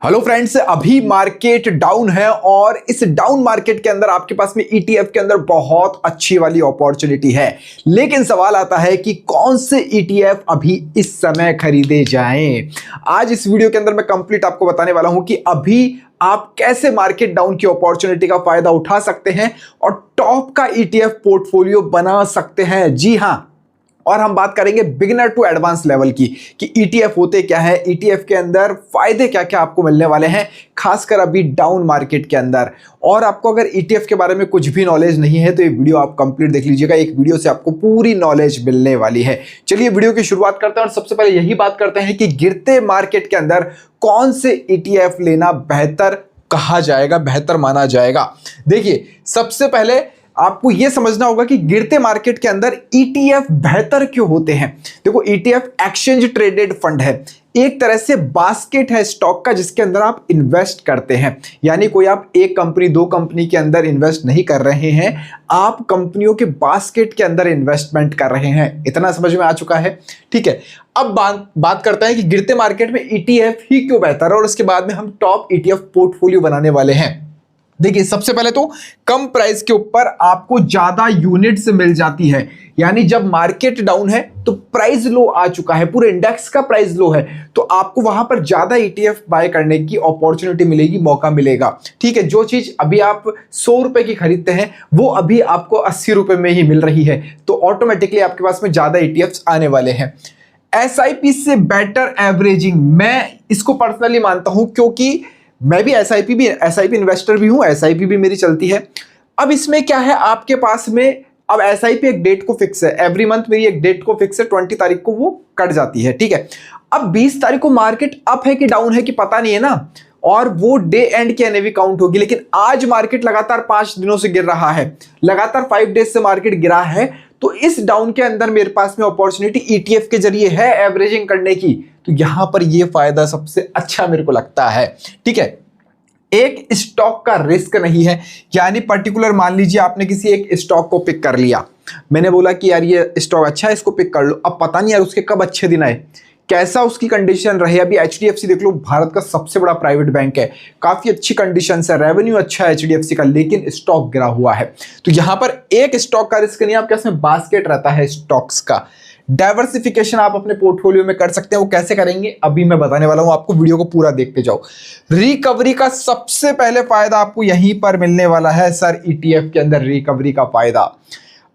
Hello friends, अभी market down है और इस डाउन मार्केट के अंदर आपके पास में ईटीएफ के अंदर बहुत अच्छी वाली अपॉर्चुनिटी है। लेकिन सवाल आता है कि कौन से ईटीएफ अभी इस समय खरीदे जाएं। आज इस वीडियो के अंदर मैं कंप्लीट आपको बताने वाला हूं कि अभी आप कैसे मार्केट डाउन की अपॉर्चुनिटी का फायदा उठा सकते हैं और टॉप का ईटीएफ पोर्टफोलियो बना सकते हैं। जी हां, और हम बात करेंगे बिगिनर टू एडवांस लेवल की कि ईटीएफ होते क्या है, ईटीएफ के अंदर फायदे क्या क्या आपको मिलने वाले हैं, खासकर अभी डाउन मार्केट के अंदर। और आपको अगर ईटीएफ के बारे में कुछ भी नॉलेज नहीं है तो ये वीडियो आप कंप्लीट देख लीजिएगा। एक वीडियो से आपको पूरी नॉलेज मिलने वाली है। चलिए वीडियो की शुरुआत करते हैं और सबसे पहले यही बात करते हैं कि गिरते मार्केट के अंदर कौन से ईटीएफ लेना बेहतर कहा जाएगा, बेहतर माना जाएगा। देखिए, सबसे पहले आपको यह समझना होगा कि गिरते मार्केट के अंदर ईटीएफ बेहतर क्यों होते हैं। देखो, ईटीएफ एक्सचेंज ट्रेडेड फंड है, एक तरह से बास्केट है स्टॉक का जिसके अंदर आप इन्वेस्ट करते हैं। यानी कोई आप एक कंपनी दो कंपनी के अंदर इन्वेस्ट नहीं कर रहे हैं, आप कंपनियों के बास्केट के अंदर इन्वेस्टमेंट कर रहे हैं। इतना समझ में आ चुका है? ठीक है, अब बात करते हैं कि गिरते मार्केट में ईटीएफ ही क्यों बेहतर है और उसके बाद में हम टॉप ईटीएफ पोर्टफोलियो बनाने वाले हैं। देखिए, सबसे पहले तो कम प्राइस के ऊपर आपको ज्यादा यूनिट्स मिल जाती है। यानी जब मार्केट डाउन है तो प्राइस लो आ चुका है, पूरे इंडेक्स का प्राइस लो है, तो आपको वहां पर ज्यादा ईटीएफ बाय करने की अपॉर्चुनिटी मिलेगी, मौका मिलेगा। ठीक है, जो चीज अभी आप 100 रुपए की खरीदते हैं वो अभी आपको 80 रुपए में ही मिल रही है, तो ऑटोमेटिकली आपके पास में ज्यादा ईटीएफ आने वाले हैं। एसआईपी से बेटर एवरेजिंग, मैं इसको पर्सनली मानता हूं क्योंकि मैं भी एसआईपी इन्वेस्टर भी हूं, एसआईपी भी मेरी चलती है। अब इसमें क्या है, आपके पास में अब एसआईपी एक डेट को फिक्स है, एवरी मंथ मेरी एक डेट को फिक्स है, 20 तारीख को वो कट जाती है। ठीक है, अब 20 तारीख को मार्केट अप है कि डाउन है कि पता नहीं है ना, और वो डे एंड की एनएवी काउंट होगी। लेकिन आज मार्केट लगातार 5 दिनों से गिर रहा है, लगातार 5 डेज से मार्केट गिरा है, तो इस डाउन के अंदर मेरे पास में अपॉर्चुनिटी ईटीएफ के जरिए है एवरेजिंग करने की, तो यहां पर ये फायदा सबसे अच्छा मेरे को लगता है। ठीक है, एक स्टॉक का रिस्क नहीं है। यानी पर्टिकुलर मान लीजिए आपने किसी एक स्टॉक को पिक कर लिया, मैंने बोला कि यार ये स्टॉक अच्छा है, इसको पिक कर लो। अब पता नहीं यार उसके कब अच्छे दिन आए, कैसा उसकी कंडीशन रहे। अभी एचडीएफसी देख लो, भारत का सबसे बड़ा प्राइवेट बैंक है, काफी अच्छी कंडीशन है, रेवेन्यू अच्छा है एचडीएफसी का, लेकिन स्टॉक गिरा हुआ है। तो यहां पर एक स्टॉक का रिस्क नहीं, आपके इसमें बास्केट रहता है स्टॉक्स का। डाइवर्सिफिकेशन आप अपने पोर्टफोलियो में कर सकते हैं। वो कैसे करेंगे अभी मैं बताने वाला हूं आपको, वीडियो को पूरा देखते जाओ। रिकवरी का सबसे पहले फायदा आपको यहीं पर मिलने वाला है सर, ईटीएफ के अंदर रिकवरी का फायदा।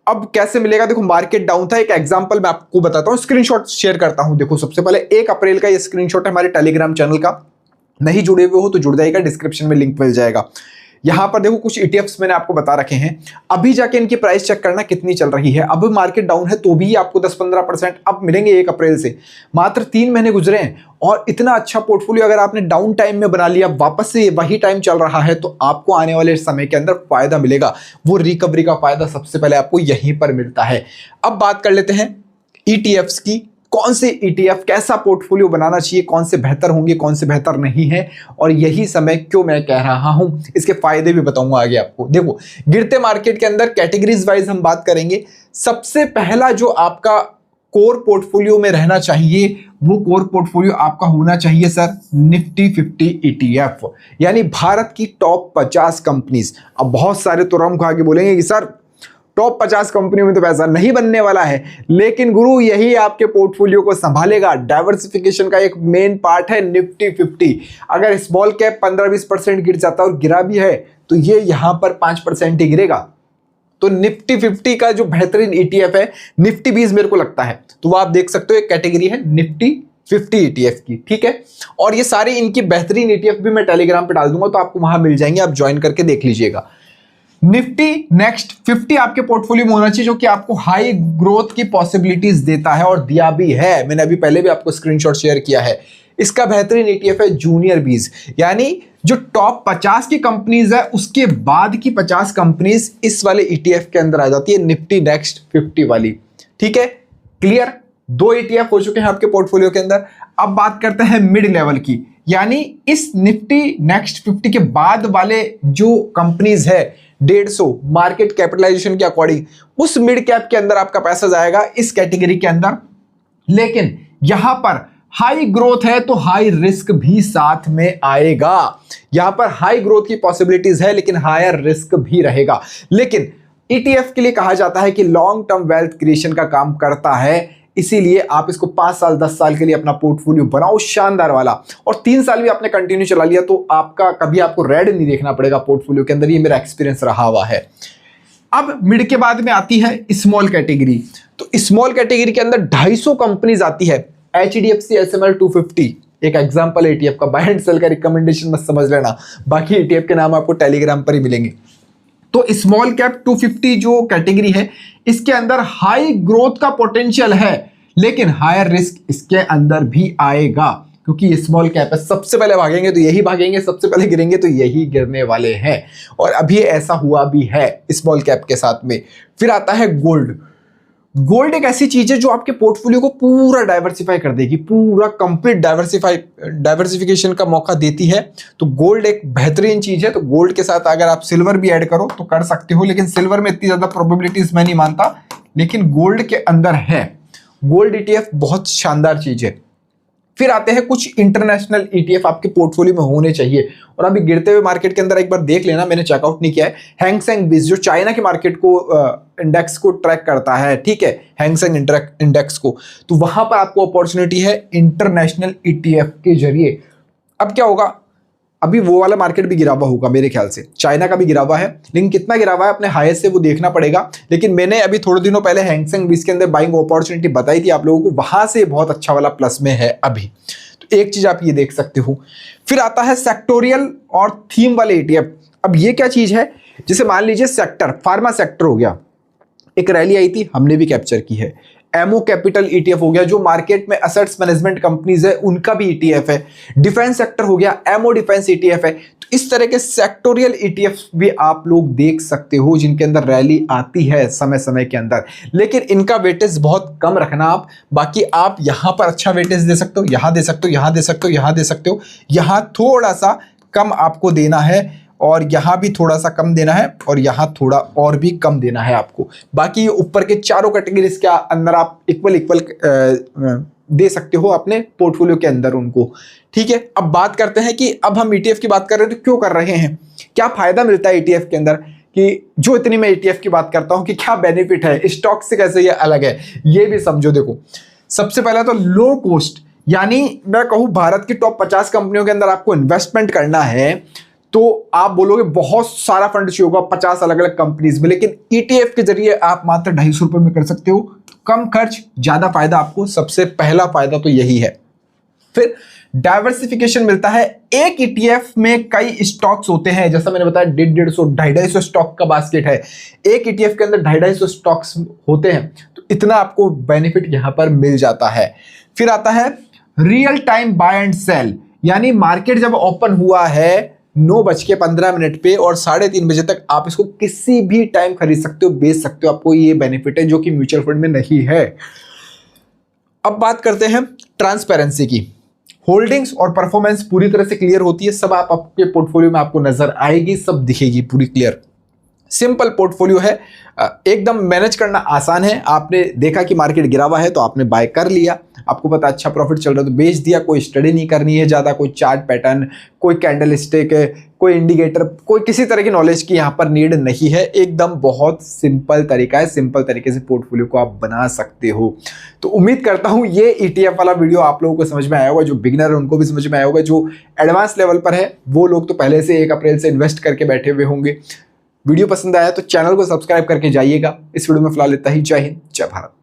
अब कैसे मिलेगा, देखो मार्केट डाउन था, एक एग्जांपल मैं आपको बताता हूं, स्क्रीनशॉट शेयर करता हूं। देखो, सबसे पहले 1 अप्रैल का ये स्क्रीनशॉट है हमारे टेलीग्राम चैनल का। नहीं जुड़े हुए हो तो जुड़ जाएगा, डिस्क्रिप्शन में लिंक मिल जाएगा। यहां पर देखो कुछ ईटीएफ्स मैंने आपको बता रखे हैं, अभी जाके इनकी प्राइस चेक करना कितनी चल रही है। अब मार्केट डाउन है तो भी आपको 10-15% अप मिलेंगे 1 अप्रैल से। मात्र 3 महीने गुजरे हैं और इतना अच्छा पोर्टफोलियो अगर आपने डाउन टाइम में बना लिया, वापस से वही टाइम चल रहा है, तो आपको आने वाले समय के अंदर फायदा मिलेगा। वो रिकवरी का फायदा सबसे पहले आपको यहीं पर मिलता है। अब बात कर लेते हैं ईटीएफ्स की, कौन से ईटीएफ, कैसा पोर्टफोलियो बनाना चाहिए, कौन से बेहतर होंगे, कौन से बेहतर नहीं है, और यही समय क्यों मैं कह रहा हूं, इसके फायदे भी बताऊंगा आगे आपको। देखो, गिरते मार्केट के अंदर कैटेगरीज वाइज हम बात करेंगे। सबसे पहला जो आपका कोर पोर्टफोलियो में रहना चाहिए, वो कोर पोर्टफोलियो आपका होना चाहिए सर निफ्टी 50 ईटीएफ, यानी भारत की टॉप 50 कंपनीज। अब बहुत सारे तो रम खा के बोलेंगे कि सर टॉप 50 कंपनियों में तो पैसा नहीं बनने वाला है, लेकिन गुरु यही आपके पोर्टफोलियो को संभालेगा। डाइवर्सिफिकेशन का एक मेन पार्ट है निफ्टी 50। अगर स्मॉल कैप 15-20% गिर जाता है और गिरा भी है तो ये यहां पर 5% ही गिरेगा। तो निफ्टी 50 का जो बेहतरीन ईटीएफ है निफ्टी 20 मेरे को लगता है, तो वो आप देख सकते हो, एक कैटेगरी है निफ्टी 50 ईटीएफ की। ठीक है, और ये सारे इनकी बेहतरीन ईटीएफ भी मैं टेलीग्राम पे डाल दूंगा, तो आपको वहां मिल जाएंगे, आप ज्वाइन करके देख लीजिएगा। निफ्टी नेक्स्ट 50 आपके पोर्टफोलियो में होना चाहिए, जो कि आपको हाई ग्रोथ की पॉसिबिलिटीज देता है और दिया भी है। मैंने अभी पहले भी आपको स्क्रीनशॉट शेयर किया है। इसका बेहतरीन ईटीएफ है जूनियर बीज, यानी जो टॉप 50 की कंपनीज है उसके बाद की 50 कंपनीज इस वाले ईटीएफ के अंदर आ जाती है, निफ्टी नेक्स्ट 50 वाली। ठीक है, क्लियर? 2 ईटीएफ हो चुके हैं आपके पोर्टफोलियो के अंदर। अब बात करते हैं मिड लेवल की, यानी इस निफ्टी नेक्स्ट 50 के बाद वाले जो कंपनीज है 150 मार्केट कैपिटलाइजेशन के अकॉर्डिंग, उस मिड कैप के अंदर आपका पैसा जाएगा इस कैटेगरी के अंदर। लेकिन यहां पर हाई ग्रोथ है तो हाई रिस्क भी साथ में आएगा। यहां पर हाई ग्रोथ की पॉसिबिलिटीज है लेकिन हायर रिस्क भी रहेगा। लेकिन ईटीएफ के लिए कहा जाता है कि लॉन्ग टर्म वेल्थ क्रिएशन का काम करता है, इसीलिए आप इसको 5 साल 10 साल के लिए अपना पोर्टफोलियो बनाओ शानदार वाला, और 3 साल भी आपने कंटिन्यू चला लिया तो आपको रेड नहीं देखना पड़ेगा पोर्टफोलियो के अंदर। ये मेरा एक्सपीरियंस रहा हुआ है। अब मिड के बाद में आती है स्मॉल कैटेगरी। तो स्मॉल कैटेगरी के अंदर 250 कंपनीज आती है। HDFC SML 250 एक एग्जांपल है ETF का। बाय एंड सेल का रिकमेंडेशन मत समझ लेना, बाकी ETF के नाम आपको टेलीग्राम पर ही मिलेंगे। तो स्मॉल कैप 250 जो कैटेगरी है, इसके अंदर हाई ग्रोथ का पोटेंशियल है लेकिन हायर रिस्क इसके अंदर भी आएगा, क्योंकि ये स्मॉल कैप है। सबसे पहले भागेंगे तो यही भागेंगे, सबसे पहले गिरेंगे तो यही गिरने वाले हैं, और अभी ऐसा हुआ भी है स्मॉल कैप के साथ में। फिर आता है गोल्ड। गोल्ड एक ऐसी चीज है जो आपके पोर्टफोलियो को पूरा डाइवर्सिफाई कर देगी, पूरा कंप्लीट डाइवर्सिफिकेशन का मौका देती है। तो गोल्ड एक बेहतरीन चीज है। तो गोल्ड के साथ अगर आप सिल्वर भी ऐड करो तो कर सकते हो, लेकिन सिल्वर में इतनी ज्यादा प्रोबेबिलिटीज मैं नहीं मानता, लेकिन गोल्ड के अंदर है। गोल्ड ETF बहुत शानदार चीज है। फिर आते हैं कुछ इंटरनेशनल ETF आपके पोर्टफोलियो में होने चाहिए, और अभी गिरते हुए मार्केट के अंदर एक बार देख लेना, मैंने चेकआउट नहीं किया है। हैंगसेंग बीस जो चाइना के मार्केट को इंडेक्स को ट्रैक करता है, ठीक है, हैंगसेंग इंडेक्स को, तो वहां पर आपको अपॉर्चुनिटी है इंटरनेशनल ETF के जरिए। अब क्या होगा, अभी वो वाला मार्केट भी गिरा हुआ होगा मेरे ख्याल से, चाइना का भी गिरा हुआ है, लेकिन कितना गिरा हुआ है अपने हाईएस्ट से वो देखना पड़ेगा। लेकिन मैंने अभी थोड़े दिनों पहले हैंगसेंग बीस के अंदर बाइंग अपॉर्चुनिटी बताई थी आप लोगों को, वहां से बहुत अच्छा वाला प्लस में है अभी। तो एक चीज आप ये देख सकते हो। फिर आता है सेक्टोरियल और थीम वाले ETF। अब ये क्या चीज है, जैसे मान लीजिए सेक्टर, फार्मा सेक्टर हो गया, एक रैली आई थी, हमने भी कैप्चर की है। एमओ कैपिटल ETF हो गया, जो मार्केट में असेट्स मैनेजमेंट कंपनीज है उनका भी ETF है। डिफेंस सेक्टर हो गया, एमओ डिफेंस ETF है। तो इस तरह के सेक्टोरियल ETF भी आप लोग देख सकते हो, जिनके अंदर रैली आती है समय समय के अंदर, लेकिन इनका वेटेज बहुत कम रखना आप। बाकी आप यहां पर अच्छा वेटेज दे सकते हो, यहां दे सकते हो, यहां दे सकते हो, यहां दे सकते हो, यहां थोड़ा सा कम आपको देना है, और यहां भी थोड़ा सा कम देना है, और यहां थोड़ा और भी कम देना है आपको। बाकी ऊपर के चारों कैटेगरीज के अंदर आप इक्वल दे सकते हो अपने पोर्टफोलियो के अंदर उनको, ठीक है। अब बात करते हैं कि अब हम ETF की बात कर रहे हैं तो क्यों कर रहे हैं, क्या फायदा मिलता है ETF के अंदर, कि जो इतनी मैं ETF की बात करता हूं कि क्या बेनिफिट है, स्टॉक से कैसे ये अलग है, ये भी समझो। देखो, सबसे पहला तो लो कॉस्ट, यानी मैं कहूं भारत की टॉप 50 कंपनियों के अंदर आपको इन्वेस्टमेंट करना है तो आप बोलोगे बहुत सारा फंड चाहिए होगा 50 अलग अलग कंपनीज में, लेकिन ETF के जरिए आप मात्र 250 रुपए में कर सकते हो। कम खर्च ज्यादा फायदा आपको, सबसे पहला फायदा तो यही है। फिर डाइवर्सिफिकेशन मिलता है। एक ETF में कई स्टॉक्स होते हैं, जैसा मैंने बताया 150-250 स्टॉक का बास्केट है। एक ETF के अंदर 250 स्टॉक्स होते हैं, तो इतना आपको बेनिफिट यहां पर मिल जाता है। फिर आता है real time buy and sell, यानी मार्केट जब ओपन हुआ है 9:15 पे और 3:30 बजे तक आप इसको किसी भी टाइम खरीद सकते हो, बेच सकते हो, आपको ये बेनिफिट है जो कि म्यूचुअल फंड में नहीं है। अब बात करते हैं ट्रांसपेरेंसी की। होल्डिंग्स और परफॉर्मेंस पूरी तरह से क्लियर होती है, सब आपके पोर्टफोलियो में आपको नजर आएगी, सब दिखेगी पूरी क्लियर। सिंपल पोर्टफोलियो है, एकदम मैनेज करना आसान है। आपने देखा कि मार्केट गिरा हुआ है तो आपने बाय कर लिया, आपको पता अच्छा प्रॉफिट चल रहा है तो बेच दिया। कोई स्टडी नहीं करनी है ज़्यादा, कोई चार्ट पैटर्न, कोई कैंडल स्टिक, कोई इंडिकेटर, कोई किसी तरह की नॉलेज की यहाँ पर नीड नहीं है। एकदम बहुत सिंपल तरीका है, सिंपल तरीके से पोर्टफोलियो को आप बना सकते हो। तो उम्मीद करता हूँ ये ETF वाला वीडियो आप लोगों को समझ में आया होगा, जो बिगिनर है उनको भी समझ में आया होगा, जो एडवांस लेवल पर है वो लोग तो पहले से 1 अप्रैल से इन्वेस्ट करके बैठे हुए होंगे। वीडियो पसंद आया तो चैनल को सब्सक्राइब करके जाइएगा। इस वीडियो में फिलहाल इतना ही। जय हिंद, जय भारत।